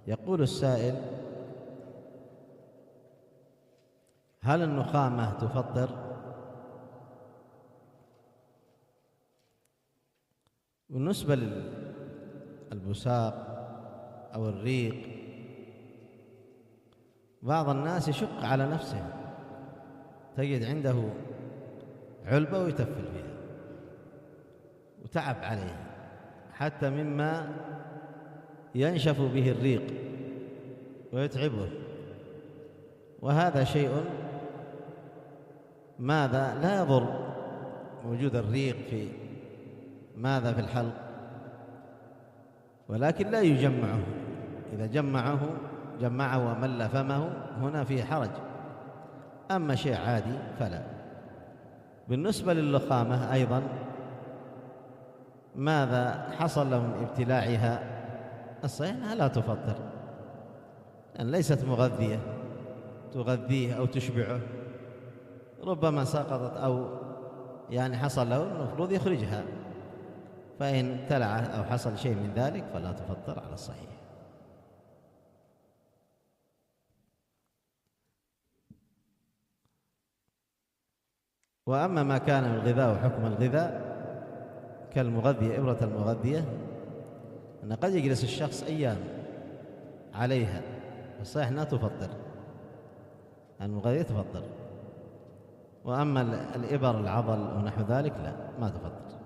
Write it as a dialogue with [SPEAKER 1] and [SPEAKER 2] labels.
[SPEAKER 1] يقول السائل: هل النخامة تفطر؟ بالنسبة للبساق أو الريق، بعض الناس يشق على نفسه، تجد عنده علبة ويتفل فيها وتعب عليه حتى مما ينشف به الريق ويتعبه، وهذا شيء ماذا لا يضر وجود الريق في ماذا في الحلق، ولكن لا يجمعه. إذا جمعه ومل فمه هنا فيه حرج، أما شيء عادي فلا. بالنسبة للخامة أيضا، ماذا حصل له من ابتلاعها؟ الصحيح أنها لا تفطر، لأن ليست مغذية تغذيه أو تشبعه، ربما سقطت أو حصل له المفروض يخرجها، فإن ابتلعه أو حصل شيء من ذلك فلا تفطر على الصحيح. وأما ما كان من الغذاء وحكم الغذاء كالمغذية، إبرة المغذية، أن قد يجلس الشخص أيام عليها، الصحيح لا تفطر، المغذية تفطر، وأما الإبر العضل ونحو ذلك لا، ما تفطر.